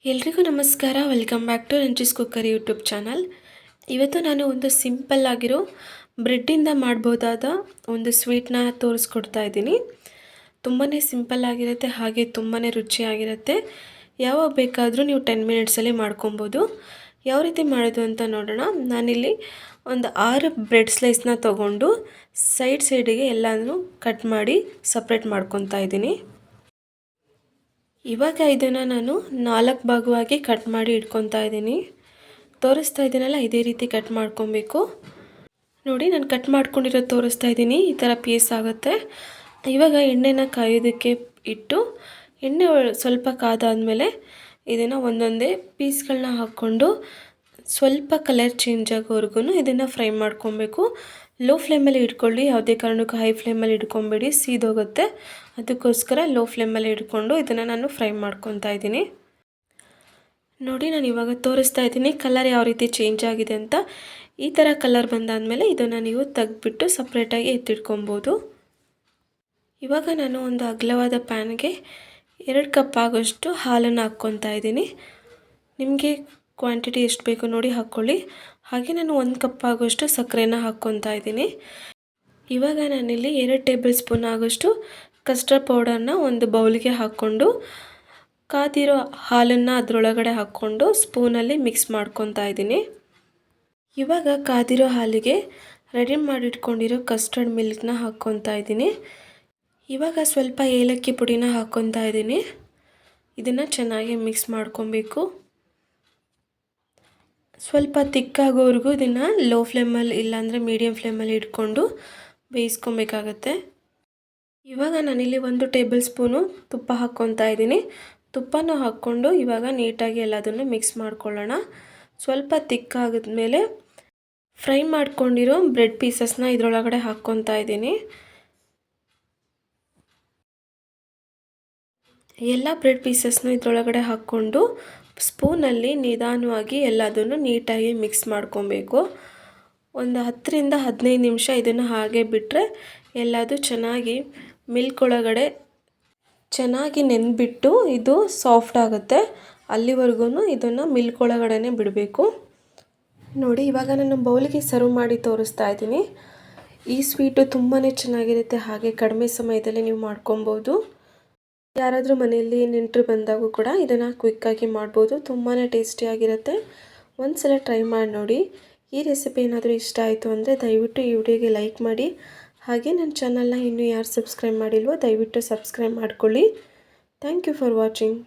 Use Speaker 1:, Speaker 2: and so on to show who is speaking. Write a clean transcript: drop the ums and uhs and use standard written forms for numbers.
Speaker 1: ಎಲ್ರಿಗೂ ನಮಸ್ಕಾರ. Welcome back to Ranji's cooker YouTube channel. ಇವತ್ತು ನಾನು ಒಂದು ಸಿಂಪಲ್ ಆಗಿರೋ ಬ್ರೆಡ್ಡಿಂದ ಮಾಡ್ಬೋದಾದ ಒಂದು ಸ್ವೀಟ್ನ ತೋರಿಸ್ಕೊಡ್ತಾ ಇದ್ದೀನಿ. ತುಂಬಾ ಸಿಂಪಲ್ ಆಗಿರುತ್ತೆ, ಹಾಗೆ ತುಂಬಾ ರುಚಿಯಾಗಿರುತ್ತೆ. ಯಾವಾಗ ಬೇಕಾದರೂ ನೀವು 10 ಮಿನಿಟ್ಸಲ್ಲಿ ಮಾಡ್ಕೊಬೋದು. ಯಾವ ರೀತಿ ಮಾಡೋದು ಅಂತ ನೋಡೋಣ. ನಾನಿಲ್ಲಿ ಒಂದು 6 ಬ್ರೆಡ್ ಸ್ಲೈಸ್ನ ತೊಗೊಂಡು ಸೈಡಿಗೆ ಎಲ್ಲನೂ ಕಟ್ ಮಾಡಿ ಸಪ್ರೇಟ್ ಮಾಡ್ಕೊತಾ ಇದ್ದೀನಿ. ಇವಾಗ ಇದನ್ನು ನಾನು 4 ಭಾಗವಾಗಿ ಕಟ್ ಮಾಡಿ ಇಟ್ಕೊತಾ ಇದ್ದೀನಿ. ತೋರಿಸ್ತಾ ಇದ್ದೀನಲ್ಲ, ಇದೇ ರೀತಿ ಕಟ್ ಮಾಡ್ಕೊಬೇಕು. ನೋಡಿ, ನಾನು ಕಟ್ ಮಾಡ್ಕೊಂಡಿರೋದು ತೋರಿಸ್ತಾ ಇದ್ದೀನಿ. ಈ ಥರ ಪೀಸ್ ಆಗುತ್ತೆ. ಇವಾಗ ಎಣ್ಣೆನ ಕಾಯೋದಕ್ಕೆ ಇಟ್ಟು ಎಣ್ಣೆ ಸ್ವಲ್ಪ ಕಾದಾದಮೇಲೆ ಇದನ್ನು ಒಂದೊಂದೇ ಪೀಸ್ಗಳನ್ನ ಹಾಕ್ಕೊಂಡು ಸ್ವಲ್ಪ ಕಲರ್ ಚೇಂಜ್ ಆಗೋವರೆಗೂ ಇದನ್ನು ಫ್ರೈ ಮಾಡ್ಕೊಬೇಕು. ಲೋ ಫ್ಲೇಮಲ್ಲಿ ಇಟ್ಕೊಳ್ಳಿ, ಯಾವುದೇ ಕಾರಣಕ್ಕೂ ಹೈ ಫ್ಲೇಮಲ್ಲಿ ಇಟ್ಕೊಬೇಡಿ, ಸೀದೋಗುತ್ತೆ. ಅದಕ್ಕೋಸ್ಕರ ಲೋ ಫ್ಲೇಮಲ್ಲಿ ಇಟ್ಕೊಂಡು ಇದನ್ನು ನಾನು ಫ್ರೈ ಮಾಡ್ಕೊತಾ ಇದ್ದೀನಿ. ನೋಡಿ, ನಾನು ಇವಾಗ ತೋರಿಸ್ತಾ ಇದ್ದೀನಿ ಕಲರ್ ಯಾವ ರೀತಿ ಚೇಂಜ್ ಆಗಿದೆ ಅಂತ. ಈ ಥರ ಕಲರ್ ಬಂದಾದಮೇಲೆ ಇದನ್ನು ನೀವು ತೆಗೆದ್ಬಿಟ್ಟು ಸಪ್ರೇಟಾಗಿ ಎತ್ತಿಟ್ಕೊಬೋದು. ಇವಾಗ ನಾನು ಒಂದು ಅಗಲವಾದ ಪ್ಯಾನ್ಗೆ 2 ಕಪ್ ಆಗೋಷ್ಟು ಹಾಲನ್ನು ಹಾಕ್ಕೊತಾ ಇದ್ದೀನಿ. ನಿಮಗೆ ಕ್ವಾಂಟಿಟಿ ಎಷ್ಟು ಬೇಕು ನೋಡಿ ಹಾಕ್ಕೊಳ್ಳಿ. ಹಾಗೆ ನಾನು 1 ಕಪ್ ಆಗೋಷ್ಟು ಸಕ್ಕರೆನ ಹಾಕ್ಕೊತಾ ಇದ್ದೀನಿ. ಇವಾಗ ನಾನಿಲ್ಲಿ 2 ಟೇಬಲ್ ಸ್ಪೂನ್ ಆಗೋಷ್ಟು ಕಸ್ಟರ್ಡ್ ಪೌಡರ್ನ ಒಂದು ಬೌಲ್ಗೆ ಹಾಕ್ಕೊಂಡು ಕಾದಿರೋ ಹಾಲನ್ನು ಅದರೊಳಗಡೆ ಹಾಕ್ಕೊಂಡು ಸ್ಪೂನಲ್ಲಿ ಮಿಕ್ಸ್ ಮಾಡ್ಕೊತಾ ಇದ್ದೀನಿ. ಇವಾಗ ಕಾದಿರೋ ಹಾಲಿಗೆ ರೆಡಿ ಮಾಡಿಟ್ಕೊಂಡಿರೋ ಕಸ್ಟರ್ಡ್ ಮಿಲ್ಕ್ನ ಹಾಕ್ಕೊತಾ ಇದ್ದೀನಿ. ಇವಾಗ ಸ್ವಲ್ಪ ಏಲಕ್ಕಿ ಪುಡಿನ ಹಾಕ್ಕೊತಾ ಇದ್ದೀನಿ. ಇದನ್ನು ಚೆನ್ನಾಗಿ ಮಿಕ್ಸ್ ಮಾಡ್ಕೊಬೇಕು. ಸ್ವಲ್ಪ ತಿಕ್ಕಾಗೋವರೆಗೂ ಇದನ್ನು ಲೋ ಫ್ಲೇಮಲ್ಲಿ ಇಲ್ಲಾಂದರೆ ಮೀಡಿಯಮ್ ಫ್ಲೇಮಲ್ಲಿ ಇಟ್ಕೊಂಡು ಬೇಯಿಸ್ಕೊಬೇಕಾಗತ್ತೆ. ಇವಾಗ ನಾನಿಲ್ಲಿ 1 ಟೇಬಲ್ ಸ್ಪೂನು ತುಪ್ಪ ಹಾಕ್ಕೊತಾ ಇದ್ದೀನಿ. ತುಪ್ಪನೂ ಹಾಕ್ಕೊಂಡು ಇವಾಗ ನೀಟಾಗಿ ಎಲ್ಲದನ್ನು ಮಿಕ್ಸ್ ಮಾಡ್ಕೊಳ್ಳೋಣ. ಸ್ವಲ್ಪ ತಿಕ್ಕಾಗಿದ್ಮೇಲೆ ಫ್ರೈ ಮಾಡ್ಕೊಂಡಿರೋ ಬ್ರೆಡ್ ಪೀಸಸ್ನ ಇದರೊಳಗಡೆ ಹಾಕ್ಕೊತಾ ಇದ್ದೀನಿ. ಎಲ್ಲ ಬ್ರೆಡ್ ಪೀಸಸ್ನು ಇದರೊಳಗಡೆ ಹಾಕ್ಕೊಂಡು ಸ್ಪೂನಲ್ಲಿ ನಿಧಾನವಾಗಿ ಎಲ್ಲದನ್ನು ನೀಟಾಗಿ ಮಿಕ್ಸ್ ಮಾಡ್ಕೊಬೇಕು. ಒಂದು 10ರಿಂದ 15 ನಿಮಿಷ ಇದನ್ನು ಹಾಗೆ ಬಿಟ್ಟರೆ ಎಲ್ಲದು ಚೆನ್ನಾಗಿ ಮಿಲ್ಕ್ ಒಳಗಡೆ ಚೆನ್ನಾಗಿ ನೆಂದ್ಬಿಟ್ಟು ಇದು ಸಾಫ್ಟ್ ಆಗುತ್ತೆ. ಅಲ್ಲಿವರೆಗೂ ಇದನ್ನು ಮಿಲ್ಕ್ ಒಳಗಡೆ ಬಿಡಬೇಕು. ನೋಡಿ, ಇವಾಗ ನಾನು ಬೌಲಿಗೆ ಸರ್ವ್ ಮಾಡಿ ತೋರಿಸ್ತಾ ಇದ್ದೀನಿ. ಈ ಸ್ವೀಟು ತುಂಬಾ ಚೆನ್ನಾಗಿರುತ್ತೆ, ಹಾಗೆ ಕಡಿಮೆ ಸಮಯದಲ್ಲಿ ನೀವು ಮಾಡ್ಕೊಬೋದು. ಯಾರಾದರೂ ಮನೆಯಲ್ಲಿ ನೆಂಟರು ಬಂದಾಗೂ ಕೂಡ ಇದನ್ನು ಕ್ವಿಕ್ಕಾಗಿ ಮಾಡ್ಬೋದು. ತುಂಬಾ ಟೇಸ್ಟಿಯಾಗಿರುತ್ತೆ. ಒಂದ್ಸಲ ಟ್ರೈ ಮಾಡಿ ನೋಡಿ. ಈ ರೆಸಿಪಿ ಏನಾದರೂ ಇಷ್ಟ ಆಯಿತು ಅಂದರೆ ದಯವಿಟ್ಟು ಈ ವಿಡಿಯೋಗೆ ಲೈಕ್ ಮಾಡಿ. ಹಾಗೆ ನನ್ನ ಚಾನಲ್ನ ಇನ್ನೂ ಯಾರು ಸಬ್ಸ್ಕ್ರೈಬ್ ಮಾಡಿಲ್ವೋ ದಯವಿಟ್ಟು ಸಬ್ಸ್ಕ್ರೈಬ್ ಮಾಡ್ಕೊಳ್ಳಿ. Thank you for watching.